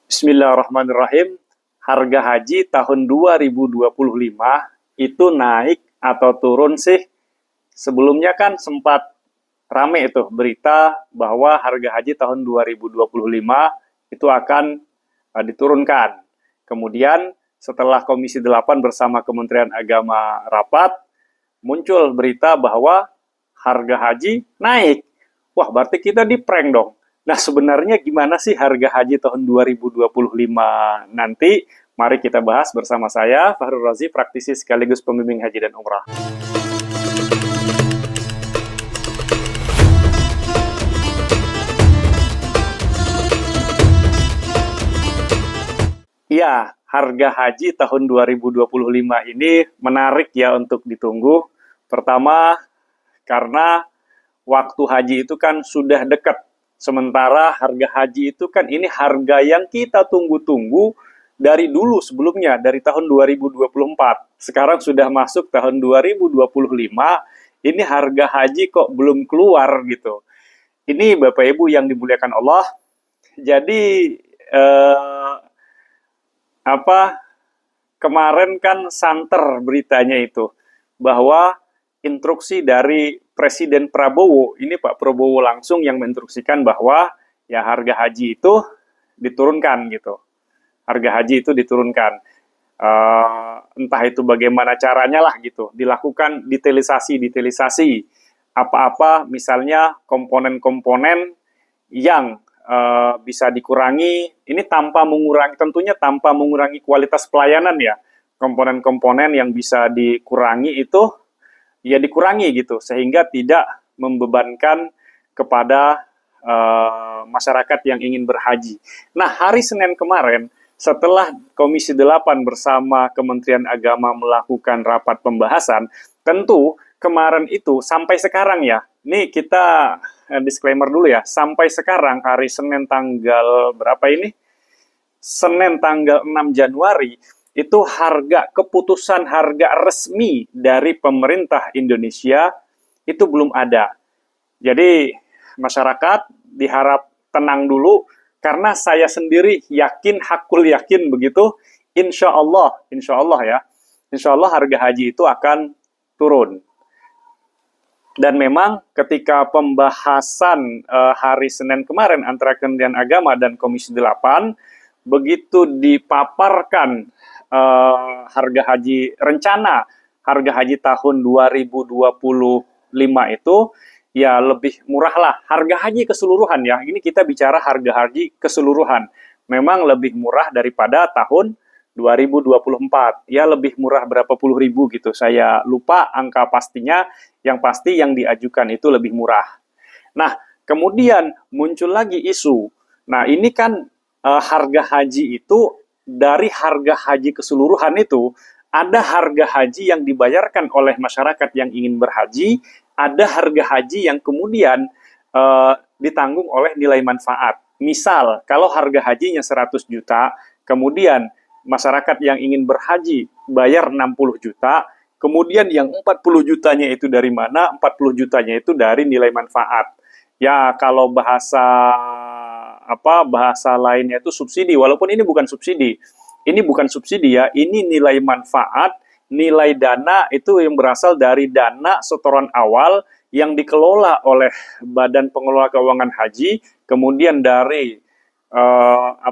Bismillahirrahmanirrahim. Harga haji tahun 2025 itu naik atau turun sih? Sebelumnya kan sempat rame itu berita bahwa harga haji tahun 2025 itu akan diturunkan. Kemudian setelah Komisi 8 bersama Kementerian Agama rapat, muncul berita bahwa harga haji naik. Wah, berarti kita di-prank dong. Nah, sebenarnya gimana sih harga haji tahun 2025 nanti? Mari kita bahas bersama saya, Fahrul Razi, praktisi sekaligus pembimbing haji dan umrah. Ya, harga haji tahun 2025 ini menarik ya untuk ditunggu. Pertama, karena waktu haji itu kan sudah dekat. Sementara harga haji itu kan ini harga yang kita tunggu-tunggu dari dulu sebelumnya, dari tahun 2024. Sekarang sudah masuk tahun 2025, ini harga haji kok belum keluar gitu. Ini Bapak Ibu yang dimuliakan Allah. Jadi, kemarin kan santer beritanya itu, bahwa instruksi dari Presiden Prabowo, ini Pak Prabowo langsung yang menginstruksikan bahwa ya harga haji itu diturunkan gitu. Harga haji itu diturunkan. Entah itu bagaimana caranya lah gitu. Dilakukan detailisasi. Apa-apa misalnya komponen-komponen yang bisa dikurangi, ini tentunya tanpa mengurangi kualitas pelayanan ya. Komponen-komponen yang bisa dikurangi itu ya dikurangi gitu, sehingga tidak membebankan kepada masyarakat yang ingin berhaji. Nah, hari Senin kemarin, setelah Komisi 8 bersama Kementerian Agama melakukan rapat pembahasan, tentu kemarin itu sampai sekarang ya, ini kita disclaimer dulu ya, sampai sekarang hari Senin tanggal berapa ini? Senin tanggal 6 Januari, itu keputusan harga resmi dari pemerintah Indonesia itu belum ada. Jadi masyarakat diharap tenang dulu, karena saya sendiri hakul yakin begitu, insya Allah ya, insya Allah harga haji itu akan turun. Dan memang ketika pembahasan hari Senin kemarin antara Kementerian Agama dan Komisi 8, begitu dipaparkan rencana harga haji tahun 2025 itu, ya lebih murah lah. Harga haji keseluruhan ya, ini kita bicara harga haji keseluruhan. Memang lebih murah daripada tahun 2024, ya lebih murah berapa puluh ribu gitu, saya lupa angka pastinya, yang pasti yang diajukan itu lebih murah. Nah, kemudian muncul lagi isu, nah ini kan harga haji itu, dari harga haji keseluruhan itu, ada harga haji yang dibayarkan oleh masyarakat yang ingin berhaji, ada harga haji yang kemudian ditanggung oleh nilai manfaat. Misal, kalau harga hajinya 100 juta, kemudian masyarakat yang ingin berhaji bayar 60 juta, kemudian yang 40 jutanya itu dari mana? 40 jutanya itu dari nilai manfaat. Ya, kalau bahasa lainnya itu subsidi, walaupun ini bukan subsidi. Ini bukan subsidi ya, ini nilai manfaat, nilai dana itu yang berasal dari dana setoran awal yang dikelola oleh Badan Pengelola Keuangan Haji, kemudian dari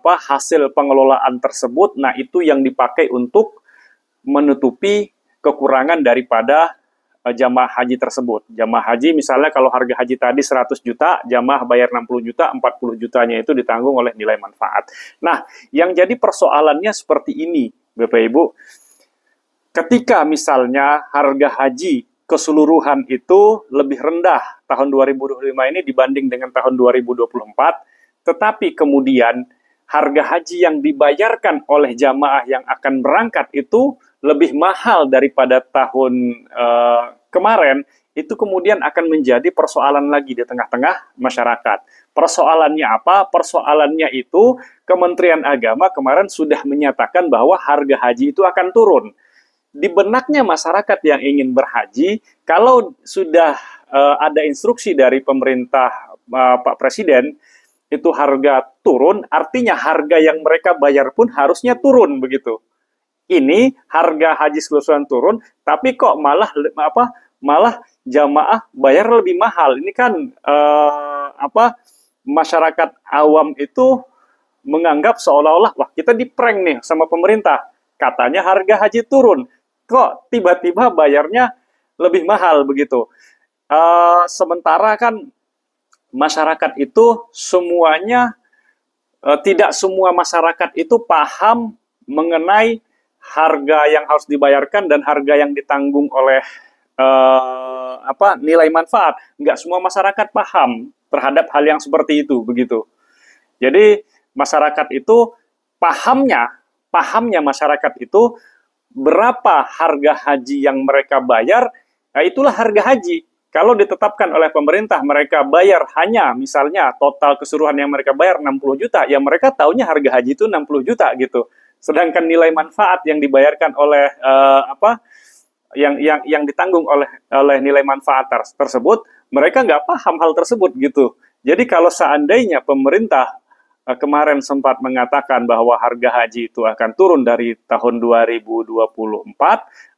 hasil pengelolaan tersebut, nah itu yang dipakai untuk menutupi kekurangan daripada jamaah haji tersebut. Jamaah haji misalnya kalau harga haji tadi 100 juta, jamaah bayar 60 juta, 40 jutanya itu ditanggung oleh nilai manfaat. Nah, yang jadi persoalannya seperti ini, Bapak Ibu. Ketika misalnya harga haji keseluruhan itu lebih rendah tahun 2025 ini dibanding dengan tahun 2024, tetapi kemudian harga haji yang dibayarkan oleh jamaah yang akan berangkat itu lebih mahal daripada tahun kemarin, itu kemudian akan menjadi persoalan lagi di tengah-tengah masyarakat. Persoalannya apa? Persoalannya itu Kementerian Agama kemarin sudah menyatakan bahwa harga haji itu akan turun. Di benaknya masyarakat yang ingin berhaji, kalau sudah ada instruksi dari pemerintah Pak Presiden, itu harga turun, artinya harga yang mereka bayar pun harusnya turun begitu. Ini harga haji keseluruhan turun, tapi kok malah jamaah bayar lebih mahal. Ini kan masyarakat awam itu menganggap seolah-olah wah kita diprank nih sama pemerintah. Katanya harga haji turun, kok tiba-tiba bayarnya lebih mahal begitu. Sementara kan masyarakat itu semuanya tidak semua masyarakat itu paham mengenai harga yang harus dibayarkan dan harga yang ditanggung oleh nilai manfaat. Nggak semua masyarakat paham terhadap hal yang seperti itu begitu. Jadi masyarakat itu pahamnya masyarakat itu berapa harga haji yang mereka bayar, nah itulah harga haji. Kalau ditetapkan oleh pemerintah mereka bayar hanya misalnya total keseluruhan yang mereka bayar 60 juta, ya mereka taunya harga haji itu 60 juta gitu. Sedangkan nilai manfaat yang dibayarkan oleh yang ditanggung oleh nilai manfaat tersebut, mereka nggak paham hal tersebut gitu. Jadi kalau seandainya pemerintah kemarin sempat mengatakan bahwa harga haji itu akan turun dari tahun 2024,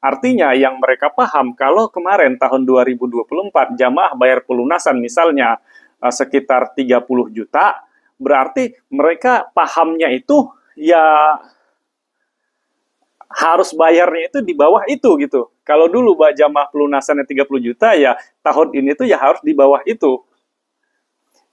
artinya yang mereka paham kalau kemarin tahun 2024 jamaah bayar pelunasan misalnya sekitar 30 juta, berarti mereka pahamnya itu ya harus bayarnya itu di bawah itu gitu. Kalau dulu jamaah pelunasannya 30 juta, ya tahun ini tuh ya harus di bawah itu.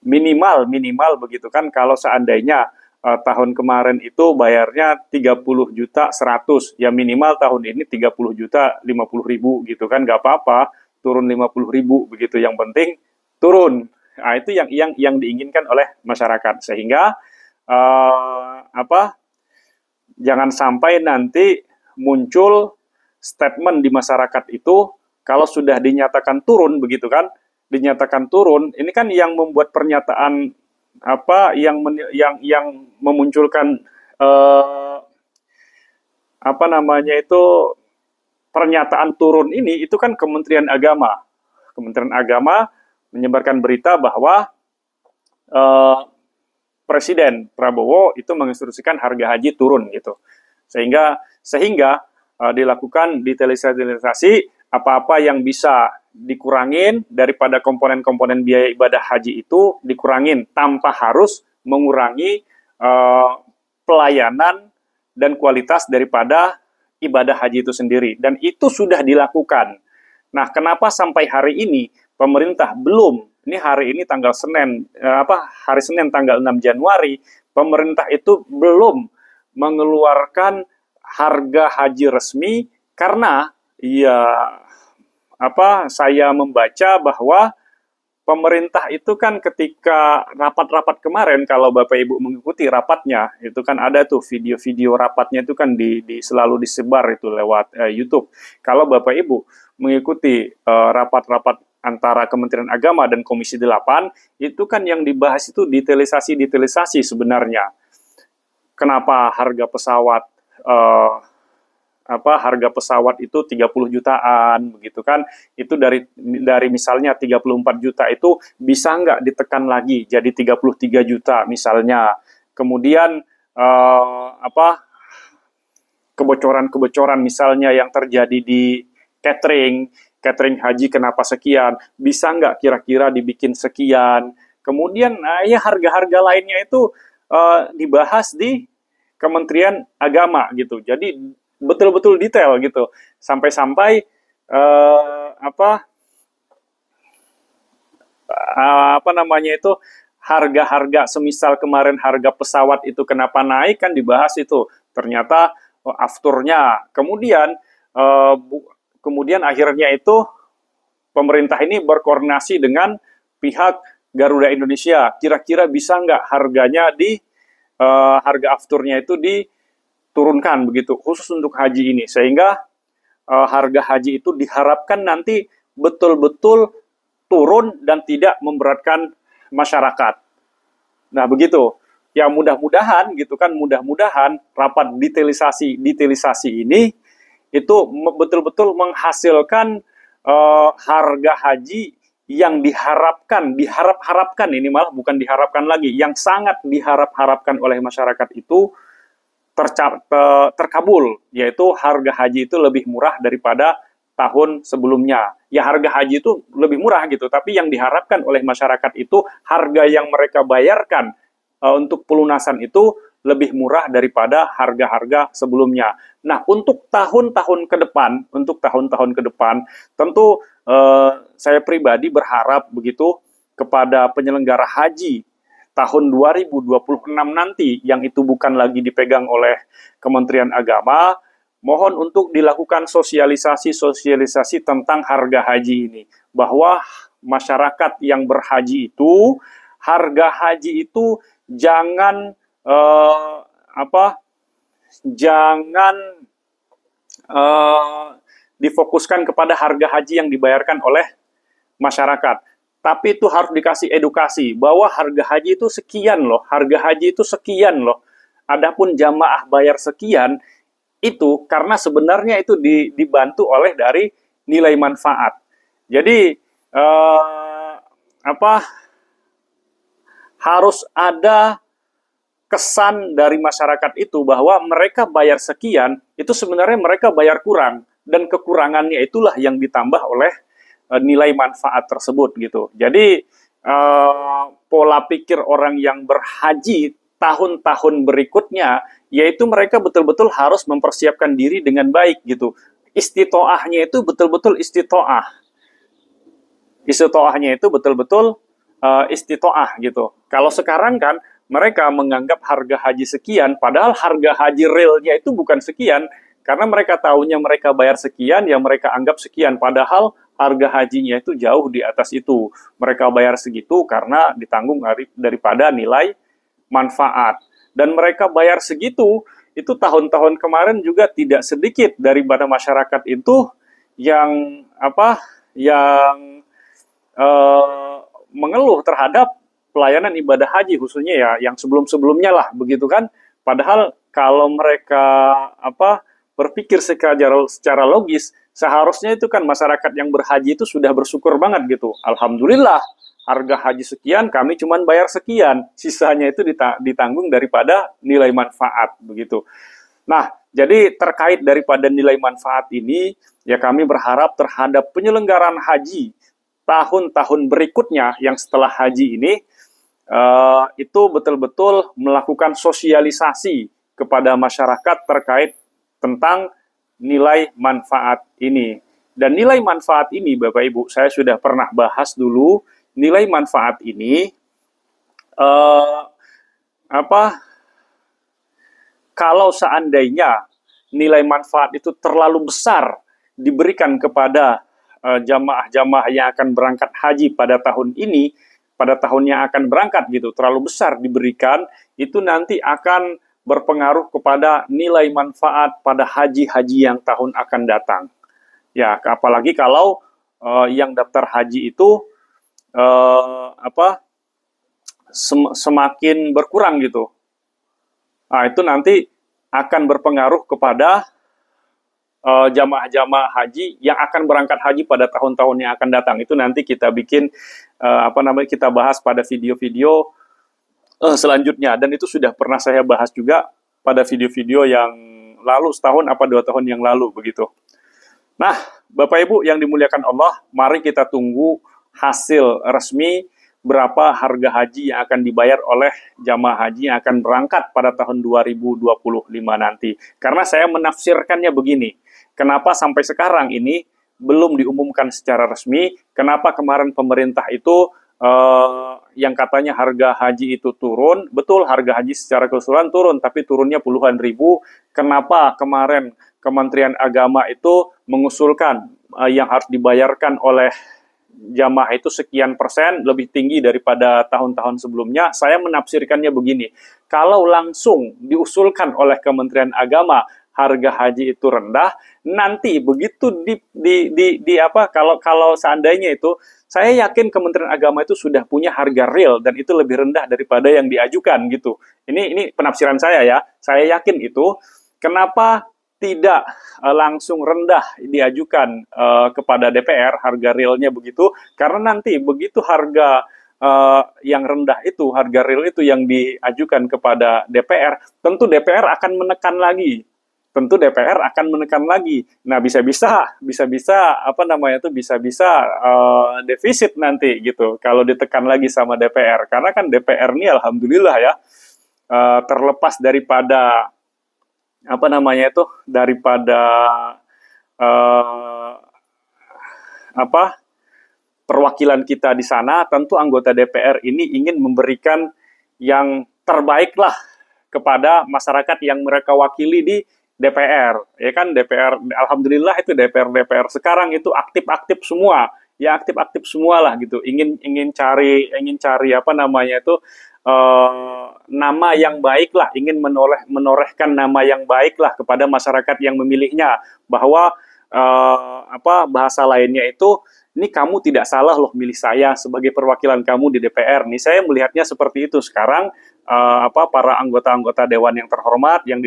Minimal begitu kan. Kalau seandainya tahun kemarin itu bayarnya 30 juta 100, ya minimal tahun ini 30 juta 50 ribu gitu kan, nggak apa-apa turun 50 ribu begitu, yang penting turun. Nah, itu yang diinginkan oleh masyarakat, sehingga jangan sampai nanti muncul statement di masyarakat itu kalau sudah dinyatakan turun begitu kan, dinyatakan turun, ini kan yang membuat pernyataan yang memunculkan pernyataan turun ini itu kan Kementerian Agama. Kementerian Agama menyebarkan berita bahwa Presiden Prabowo itu menginstruksikan harga haji turun gitu. Sehingga dilakukan digitalisasi apa-apa yang bisa dikurangin daripada komponen-komponen biaya ibadah haji itu dikurangin tanpa harus mengurangi pelayanan dan kualitas daripada ibadah haji itu sendiri. Dan itu sudah dilakukan. Nah, kenapa sampai hari ini pemerintah belum, ini hari ini tanggal Senin, hari Senin tanggal 6 Januari, pemerintah itu belum mengeluarkan harga haji resmi, karena saya membaca bahwa pemerintah itu kan ketika rapat-rapat kemarin, kalau Bapak Ibu mengikuti rapatnya, itu kan ada tuh video-video rapatnya itu kan selalu disebar itu lewat YouTube. Kalau Bapak Ibu mengikuti rapat-rapat antara Kementerian Agama dan Komisi 8, itu kan yang dibahas itu detailisasi sebenarnya. Kenapa harga pesawat harga pesawat itu 30 jutaan begitu kan, itu dari misalnya 34 juta itu bisa nggak ditekan lagi jadi 33 juta misalnya. Kemudian kebocoran misalnya yang terjadi di catering haji kenapa sekian, bisa nggak kira-kira dibikin sekian. Kemudian harga-harga lainnya itu dibahas di Kementerian Agama gitu. Jadi betul-betul detail gitu. Sampai-sampai harga-harga semisal kemarin harga pesawat itu kenapa naik kan dibahas itu. Ternyata afturnya. Kemudian akhirnya itu pemerintah ini berkoordinasi dengan pihak Garuda Indonesia. Kira-kira bisa nggak harganya harga afturnya itu diturunkan begitu, khusus untuk haji ini, sehingga harga haji itu diharapkan nanti betul-betul turun dan tidak memberatkan masyarakat. Nah begitu, ya mudah-mudahan gitu kan, mudah-mudahan rapat detailisasi ini itu betul-betul menghasilkan harga haji yang diharap-harapkan, ini malah bukan diharapkan lagi, yang sangat diharap-harapkan oleh masyarakat itu terkabul, yaitu harga haji itu lebih murah daripada tahun sebelumnya. Ya harga haji itu lebih murah gitu, tapi yang diharapkan oleh masyarakat itu harga yang mereka bayarkan untuk pelunasan itu lebih murah daripada harga-harga sebelumnya. Nah, untuk tahun-tahun ke depan, tentu saya pribadi berharap begitu kepada penyelenggara haji tahun 2026 nanti, yang itu bukan lagi dipegang oleh Kementerian Agama, mohon untuk dilakukan sosialisasi tentang harga haji ini. Bahwa masyarakat yang berhaji itu, harga haji itu jangan jangan difokuskan kepada harga haji yang dibayarkan oleh masyarakat. Tapi itu harus dikasih edukasi bahwa harga haji itu sekian loh, harga haji itu sekian loh. Adapun jamaah bayar sekian itu karena sebenarnya itu dibantu oleh dari nilai manfaat. Jadi harus ada kesan dari masyarakat itu bahwa mereka bayar sekian, itu sebenarnya mereka bayar kurang, dan kekurangannya itulah yang ditambah oleh nilai manfaat tersebut gitu. Jadi pola pikir orang yang berhaji tahun-tahun berikutnya, yaitu mereka betul-betul harus mempersiapkan diri dengan baik gitu. Istitoahnya itu betul-betul istitoah. Istitoahnya itu betul-betul istitoah gitu. Kalau sekarang kan mereka menganggap harga haji sekian, padahal harga haji realnya itu bukan sekian, karena mereka tahunya mereka bayar sekian, yang mereka anggap sekian, padahal harga hajinya itu jauh di atas itu. Mereka bayar segitu karena ditanggung daripada nilai manfaat. Dan mereka bayar segitu, itu tahun-tahun kemarin juga tidak sedikit daripada masyarakat itu yang mengeluh terhadap pelayanan ibadah haji, khususnya ya yang sebelum-sebelumnya lah begitu kan. Padahal kalau mereka berpikir secara logis, seharusnya itu kan masyarakat yang berhaji itu sudah bersyukur banget gitu. Alhamdulillah, harga haji sekian, kami cuma bayar sekian, sisanya itu ditanggung daripada nilai manfaat begitu. Nah, jadi terkait daripada nilai manfaat ini, ya kami berharap terhadap penyelenggaraan haji tahun-tahun berikutnya yang setelah haji ini, itu betul-betul melakukan sosialisasi kepada masyarakat terkait tentang nilai manfaat ini. Dan nilai manfaat ini, Bapak Ibu, saya sudah pernah bahas dulu. Nilai manfaat ini kalau seandainya nilai manfaat itu terlalu besar diberikan kepada jamaah-jamaah yang akan berangkat haji pada tahun ini, pada tahun yang akan berangkat gitu, terlalu besar diberikan, itu nanti akan berpengaruh kepada nilai manfaat pada haji-haji yang tahun akan datang. Ya, apalagi kalau yang daftar haji itu semakin berkurang gitu. Nah, itu nanti akan berpengaruh kepada jamaah-jamaah haji yang akan berangkat haji pada tahun-tahun yang akan datang. Itu nanti kita bikin kita bahas pada video-video selanjutnya, dan itu sudah pernah saya bahas juga pada video-video yang lalu, setahun apa 2 tahun yang lalu begitu. Nah, Bapak Ibu yang dimuliakan Allah, mari kita tunggu hasil resmi berapa harga haji yang akan dibayar oleh jamaah haji yang akan berangkat pada tahun 2025 nanti. Karena saya menafsirkannya begini, kenapa sampai sekarang ini belum diumumkan secara resmi, kenapa kemarin pemerintah itu yang katanya harga haji itu turun, betul harga haji secara keseluruhan turun, tapi turunnya puluhan ribu. Kenapa kemarin Kementerian Agama itu mengusulkan yang harus dibayarkan oleh jamaah itu sekian persen lebih tinggi daripada tahun-tahun sebelumnya? Saya menafsirkannya begini, kalau langsung diusulkan oleh Kementerian Agama harga haji itu rendah, nanti begitu kalau seandainya itu, saya yakin Kementerian Agama itu sudah punya harga real dan itu lebih rendah daripada yang diajukan gitu. Ini penafsiran saya ya. Saya yakin itu. Kenapa tidak langsung rendah diajukan kepada DPR, harga realnya begitu, karena nanti begitu harga yang rendah itu, harga real itu yang diajukan kepada DPR, tentu DPR akan menekan lagi. Tentu DPR akan menekan lagi. Nah, bisa-bisa apa namanya itu bisa-bisa defisit nanti gitu kalau ditekan lagi sama DPR. Karena kan DPR ini alhamdulillah ya, terlepas daripada apa namanya itu, daripada apa perwakilan kita di sana, tentu anggota DPR ini ingin memberikan yang terbaik lah kepada masyarakat yang mereka wakili di DPR. Ya kan, DPR, alhamdulillah itu DPR sekarang itu aktif-aktif semua. Ya aktif-aktif semua lah gitu. Ingin cari apa namanya itu nama yang baik lah, ingin menorehkan nama yang baik lah kepada masyarakat yang memilihnya, bahwa apa bahasa lainnya itu, ini kamu tidak salah loh milih saya sebagai perwakilan kamu di DPR. Nih saya melihatnya seperti itu sekarang, apa para anggota-anggota dewan yang terhormat yang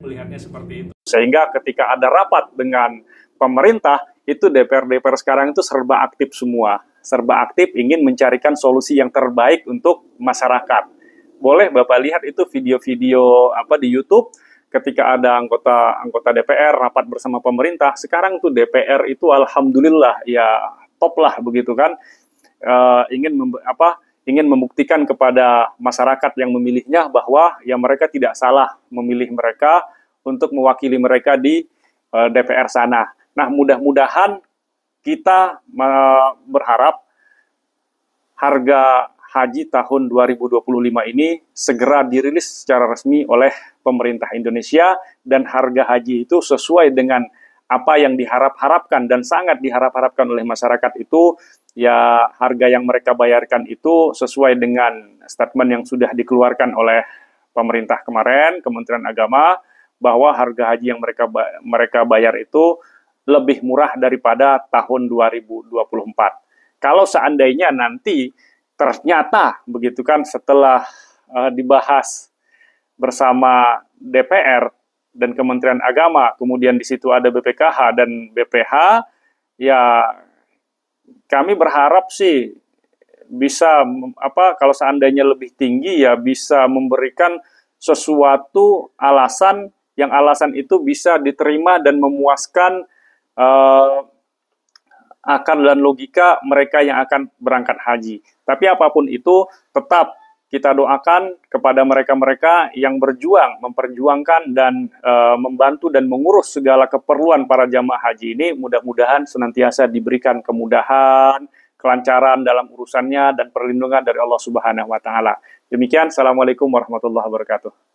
melihatnya seperti itu. Sehingga ketika ada rapat dengan pemerintah, itu DPR sekarang itu serba aktif semua. Serba aktif ingin mencarikan solusi yang terbaik untuk masyarakat. Boleh Bapak lihat itu video-video apa di YouTube ketika ada anggota DPR rapat bersama pemerintah. Sekarang tuh DPR itu alhamdulillah ya top lah begitu kan. Ingin membuktikan kepada masyarakat yang memilihnya bahwa ya mereka tidak salah memilih mereka untuk mewakili mereka di DPR sana. Nah, mudah-mudahan kita berharap harga haji tahun 2025 ini segera dirilis secara resmi oleh pemerintah Indonesia, dan harga haji itu sesuai dengan apa yang diharap-harapkan dan sangat diharap-harapkan oleh masyarakat itu, ya harga yang mereka bayarkan itu sesuai dengan statement yang sudah dikeluarkan oleh pemerintah kemarin, Kementerian Agama, bahwa harga haji yang mereka bayar itu lebih murah daripada tahun 2024. Kalau seandainya nanti ternyata begitu kan, setelah dibahas bersama DPR dan Kementerian Agama, kemudian di situ ada BPKH dan BPH, ya kami berharap sih bisa kalau seandainya lebih tinggi ya bisa memberikan sesuatu alasan itu bisa diterima dan memuaskan akal dan logika mereka yang akan berangkat haji. Tapi apapun itu, tetap kita doakan kepada mereka-mereka yang memperjuangkan dan membantu dan mengurus segala keperluan para jamaah haji ini. Mudah-mudahan senantiasa diberikan kemudahan, kelancaran dalam urusannya, dan perlindungan dari Allah Subhanahu wa Ta'ala. Demikian, Assalamualaikum warahmatullahi wabarakatuh.